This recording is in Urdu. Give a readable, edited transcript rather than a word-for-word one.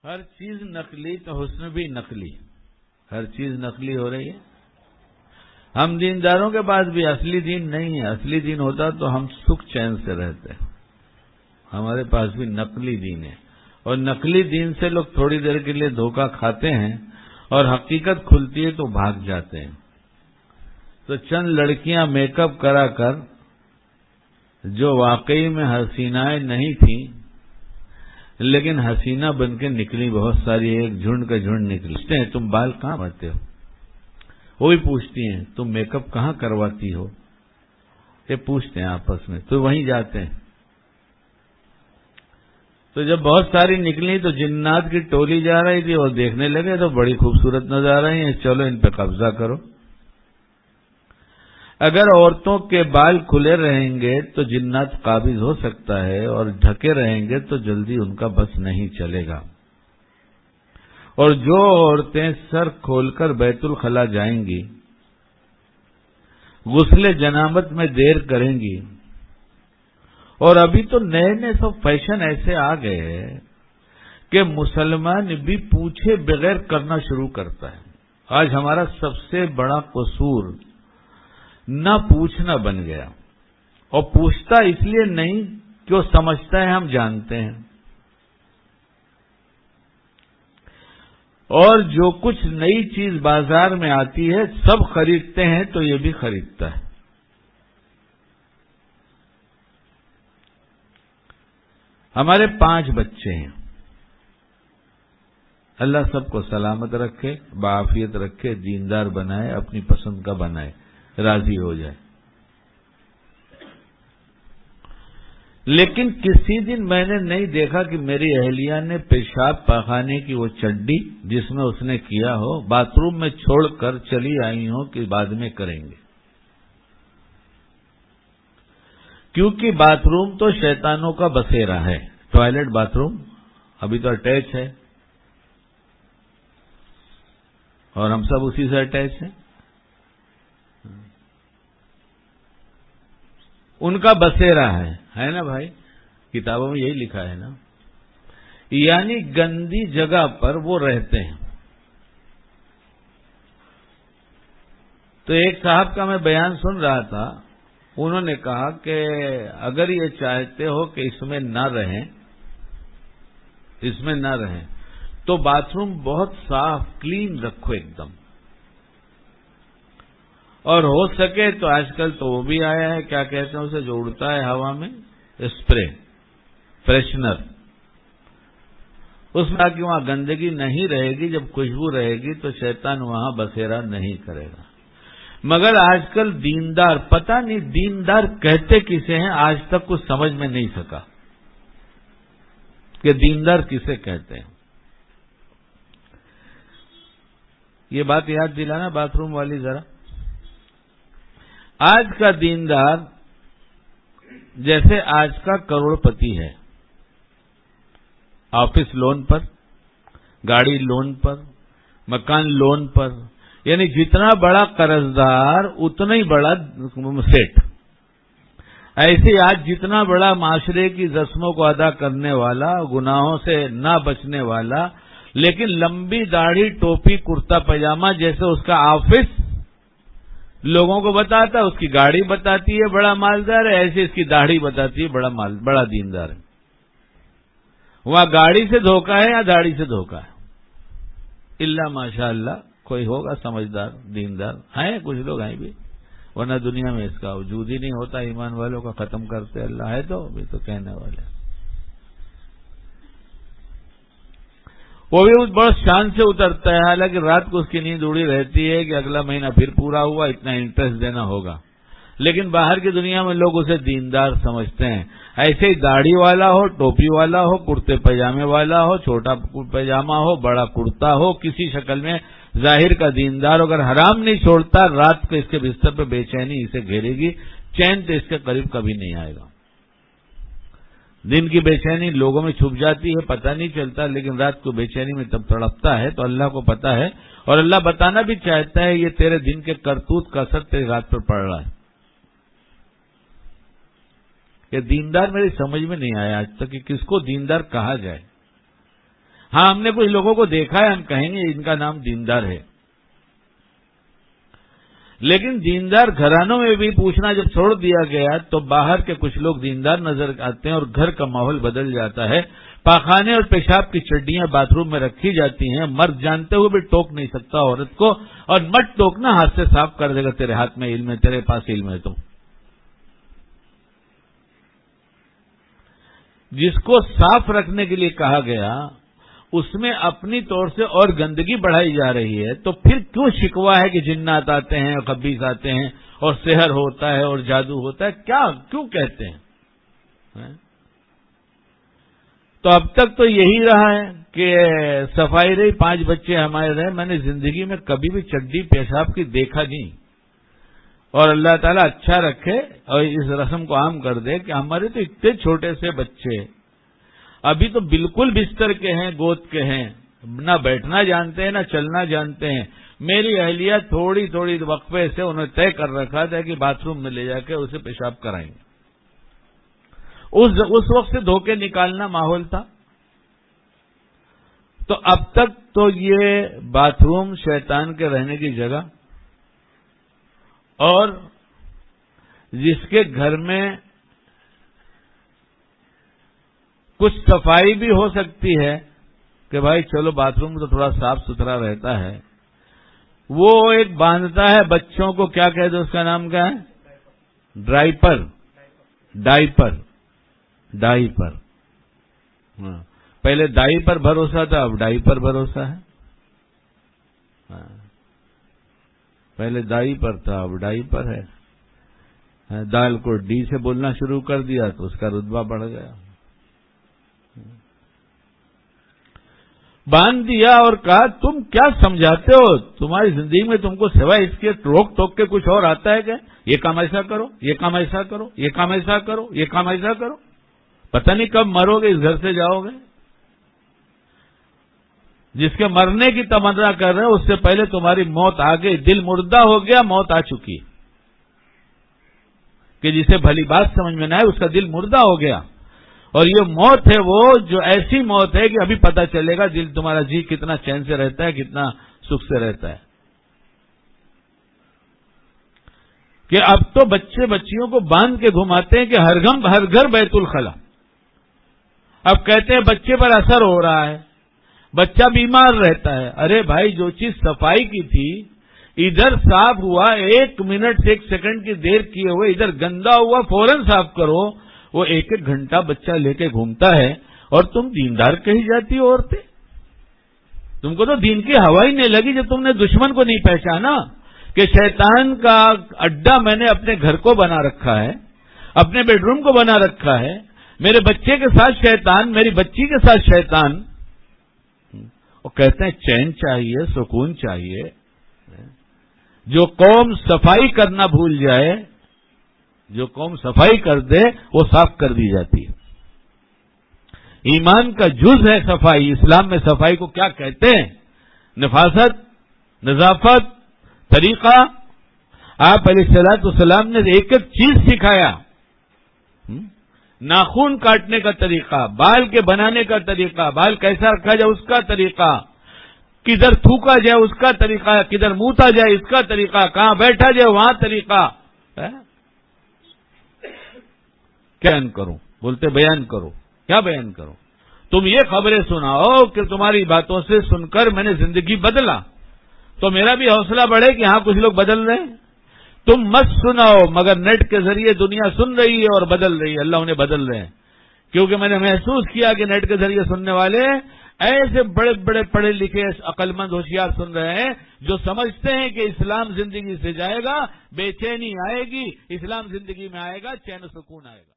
ہر چیز نقلی تو حسن بھی نقلی، ہر چیز نقلی ہو رہی ہے۔ ہم دینداروں کے پاس بھی اصلی دین نہیں ہے، اصلی دین ہوتا تو ہم سکھ چین سے رہتے، ہمارے پاس بھی نقلی دین ہے، اور نقلی دین سے لوگ تھوڑی دیر کے لیے دھوکہ کھاتے ہیں اور حقیقت کھلتی ہے تو بھاگ جاتے ہیں۔ تو چند لڑکیاں میک اپ کرا کر جو واقعی میں حسینائیں نہیں تھیں لیکن حسینہ بن کے نکلی، بہت ساری، ایک جھنڈ کا جھنڈ نکلی۔ پوچھتے ہیں تم بال کہاں بناتے ہو، وہ بھی پوچھتی ہیں تم میک اپ کہاں کرواتی ہو، یہ پوچھتے ہیں آپس میں، تو وہیں جاتے ہیں۔ تو جب بہت ساری نکلی تو جنات کی ٹولی جا رہی تھی اور دیکھنے لگے تو بڑی خوبصورت نظر آ رہی ہیں، چلو ان پہ قبضہ کرو۔ اگر عورتوں کے بال کھلے رہیں گے تو جنات قابض ہو سکتا ہے، اور ڈھکے رہیں گے تو جلدی ان کا بس نہیں چلے گا۔ اور جو عورتیں سر کھول کر بیت الخلا جائیں گی، غسل جنابت میں دیر کریں گی، اور ابھی تو نئے نئے سب فیشن ایسے آ گئے ہیں کہ مسلمان بھی پوچھے بغیر کرنا شروع کرتا ہے۔ آج ہمارا سب سے بڑا قصور نہ پوچھنا بن گیا، اور پوچھتا اس لیے نہیں کہ وہ سمجھتا ہے ہم جانتے ہیں، اور جو کچھ نئی چیز بازار میں آتی ہے سب خریدتے ہیں تو یہ بھی خریدتا ہے۔ ہمارے 5 بچے ہیں، اللہ سب کو سلامت رکھے، بعافیت رکھے، دیندار بنائے، اپنی پسند کا بنائے، راضی ہو جائے۔ لیکن کسی دن میں نے نہیں دیکھا کہ میری اہلیہ نے پیشاب پاخانے کی وہ چڈی جس میں اس نے کیا ہو باتھ روم میں چھوڑ کر چلی آئی ہوں کہ بعد میں کریں گے، کیونکہ باتھ روم تو شیطانوں کا بسیرا ہے۔ ٹوائلٹ باتھ روم ابھی تو اٹیچ ہے، اور ہم سب اسی سے اٹیچ ہیں۔ ان کا بسیرا ہے نا بھائی، کتابوں میں یہی لکھا ہے نا، یعنی گندی جگہ پر وہ رہتے ہیں۔ تو ایک صاحب کا میں بیان سن رہا تھا، انہوں نے کہا کہ اگر یہ چاہتے ہو کہ اس میں نہ رہیں تو باتھ روم بہت صاف کلین رکھو ایک دم، اور ہو سکے تو آج کل تو وہ بھی آیا ہے، کیا کہتے ہیں اسے، جو اڑتا ہے ہوا میں، اسپرے، فریشنر، اس میں کہ وہاں گندگی نہیں رہے گی، جب خوشبو رہے گی تو شیطان وہاں بسیرا نہیں کرے گا۔ مگر آج کل دیندار، پتہ نہیں دیندار کہتے کسے ہیں، آج تک کچھ سمجھ میں نہیں سکا کہ دیندار کسے کہتے ہیں۔ یہ بات یاد دلانا باتھ روم والی ذرا۔ آج کا دیندار جیسے آج کا کروڑ پتی ہے، آفس لون پر، گاڑی لون پر، مکان لون پر، یعنی جتنا بڑا قرضدار اتنا ہی بڑا سیٹ۔ ایسے آج جتنا بڑا معاشرے کی رسموں کو ادا کرنے والا، گناہوں سے نہ بچنے والا، لیکن لمبی داڑھی، ٹوپی، کرتا پاجامہ جیسے اس کا آفس لوگوں کو بتاتا ہے، اس کی گاڑی بتاتی ہے بڑا مالدار ہے، ایسے اس کی داڑھی بتاتی ہے بڑا دیندار ہے۔ وہاں گاڑی سے دھوکہ ہے یا داڑھی سے دھوکہ ہے؟ الا ماشاء اللہ کوئی ہوگا سمجھدار دیندار، ہیں کچھ لوگ ہیں بھی، ورنہ دنیا میں اس کا وجود ہی نہیں ہوتا، ایمان والوں کا ختم کرتے اللہ ہے تو بھی تو کہنے والے۔ وہ بھی بہت شان سے اترتا ہے، حالانکہ رات کو اس کی نیند اڑی رہتی ہے کہ اگلا مہینہ پھر پورا ہوا، اتنا انٹرسٹ دینا ہوگا، لیکن باہر کی دنیا میں لوگ اسے دیندار سمجھتے ہیں۔ ایسے ہی داڑھی والا ہو، ٹوپی والا ہو، کرتے پاجامے والا ہو، چھوٹا پاجامہ ہو، بڑا کرتا ہو، کسی شکل میں ظاہر کا دیندار، اگر حرام نہیں چھوڑتا، رات کو اس کے بستر پہ بے چینی اسے گھیرے گی، چین تو اس کے قریب کبھی نہیں آئے گا۔ دن کی بے چینی لوگوں میں چھپ جاتی ہے، پتہ نہیں چلتا، لیکن رات کو بے چینی میں تب تڑپتا ہے تو اللہ کو پتا ہے، اور اللہ بتانا بھی چاہتا ہے یہ تیرے دن کے کرتوت کا اثر تیری رات پر پڑ رہا ہے۔ یہ دیندار میری سمجھ میں نہیں آیا آج تک کہ کس کو دیندار کہا جائے۔ ہاں ہم نے کچھ لوگوں کو دیکھا ہے، ہم کہیں گے ان کا نام دیندار ہے، لیکن دیندار گھرانوں میں بھی پوچھنا جب چھوڑ دیا گیا تو باہر کے کچھ لوگ دیندار نظر آتے ہیں اور گھر کا ماحول بدل جاتا ہے. پاخانے اور پیشاب کی چڈیاں باتھ روم میں رکھی جاتی ہیں، مرد جانتے ہوئے بھی ٹوک نہیں سکتا عورت کو، اور مت ٹوکنا، ہاتھ سے صاف کر دے گا، تیرے ہاتھ میں علم ہے، تیرے پاس علم ہے. تو جس کو صاف رکھنے کے لیے کہا گیا اس میں اپنی طور سے اور گندگی بڑھائی جا رہی ہے، تو پھر کیوں شکوہ ہے کہ جنات آتے ہیں، خبیث آتے ہیں اور سحر ہوتا ہے اور جادو ہوتا ہے؟ کیوں کہتے ہیں؟ تو اب تک تو یہی رہا ہے کہ صفائی رہی، 5 بچے ہمارے رہے، میں نے زندگی میں کبھی بھی چڈی پیشاب کی دیکھا نہیں. اور اللہ تعالیٰ اچھا رکھے اور اس رسم کو عام کر دے کہ ہمارے تو اتنے چھوٹے سے بچے ابھی تو بالکل بستر کے ہیں، گود کے ہیں، نہ بیٹھنا جانتے ہیں نہ چلنا جانتے ہیں. میری اہلیہ تھوڑی تھوڑی وقفے سے انہوں نے طے کر رکھا تھا کہ باتھ روم میں لے جا کے اسے پیشاب کرائیں گے. اس وقت سے دھوکے نکالنا ماحول تھا. تو اب تک تو یہ باتھ روم شیطان کے رہنے کی جگہ، اور جس کے گھر میں کچھ صفائی بھی ہو سکتی ہے کہ بھائی چلو باتھ روم تو تھوڑا صاف ستھرا رہتا ہے، وہ ایک باندھتا ہے بچوں کو، کیا کہتے ہیں اس کا نام کیا ہے؟ ڈائپر. پہلے دائی پر بھروسہ تھا، اب ڈائی پر بھروسہ ہے. پہلے دائی پر تھا، اب ڈائی پر ہے. دال کو ڈی سے بولنا شروع کر دیا تو اس کا رتبہ بڑھ گیا. باندھ دیا اور کہا تم کیا سمجھاتے ہو؟ تمہاری زندگی میں تم کو سوائے اس کے روک ٹوک کے کچھ اور آتا ہے کیا؟ یہ کام ایسا کرو، یہ کام ایسا کرو، یہ کام ایسا کرو، یہ کام ایسا کرو. پتہ نہیں کب مرو گے، اس گھر سے جاؤ گے. جس کے مرنے کی تمنا کر رہے ہو اس سے پہلے تمہاری موت آ گئی. دل مردہ ہو گیا، موت آ چکی. کہ جسے بھلی بات سمجھ میں نہ آئے اس کا دل مردہ ہو گیا. اور یہ موت ہے وہ جو ایسی موت ہے کہ ابھی پتہ چلے گا دل تمہارا جی کتنا چین سے رہتا ہے، کتنا سکھ سے رہتا ہے. کہ اب تو بچے بچیوں کو باندھ کے گھماتے ہیں کہ ہر گھر بیت الخلا. اب کہتے ہیں بچے پر اثر ہو رہا ہے، بچہ بیمار رہتا ہے. ارے بھائی جو چیز صفائی کی تھی ادھر صاف ہوا، 1 منٹ سے 1 سیکنڈ کی دیر کیے ہوئے ادھر گندا ہوا فوراً صاف کرو. وہ 1 گھنٹہ بچہ لے کے گھومتا ہے اور تم دیندار کہی جاتی ہو عورتیں. تم کو تو دین کی ہوا ہی نہیں لگی جب تم نے دشمن کو نہیں پہچانا کہ شیطان کا اڈا میں نے اپنے گھر کو بنا رکھا ہے، اپنے بیڈ روم کو بنا رکھا ہے. میرے بچے کے ساتھ شیطان، میری بچی کے ساتھ شیطان. وہ کہتے ہیں چین چاہیے، سکون چاہیے. جو قوم صفائی کرنا بھول جائے، جو قوم صفائی کر دے وہ صاف کر دی جاتی ہے. ایمان کا جز ہے صفائی. اسلام میں صفائی کو کیا کہتے ہیں؟ نفاست، نظافت، طریقہ. آپ علیہ الصلوۃ والسلام نے ایک ایک چیز سکھایا. ناخن کاٹنے کا طریقہ، بال کے بنانے کا طریقہ، بال کیسا رکھا جائے اس کا طریقہ، کدھر تھوکا جائے اس کا طریقہ، کدھر موتا جائے اس کا طریقہ، کہاں بیٹھا جائے وہاں طریقہ. بیان کروں بولتے بیان کرو، کیا بیان کرو؟ تم یہ خبریں سناؤ کہ تمہاری باتوں سے سن کر میں نے زندگی بدلا تو میرا بھی حوصلہ بڑھے کہ ہاں کچھ لوگ بدل رہے ہیں. تم مت سناؤ مگر نیٹ کے ذریعے دنیا سن رہی ہے اور بدل رہی ہے. اللہ انہیں بدل رہے ہیں کیونکہ میں نے محسوس کیا کہ نیٹ کے ذریعے سننے والے ایسے بڑے بڑے پڑھے لکھے عقل مند ہوشیار سن رہے ہیں جو سمجھتے ہیں کہ اسلام زندگی سے جائے گا، بے چینی آئے گی، اسلام زندگی میں آئے گا، چین و سکون آئے گا.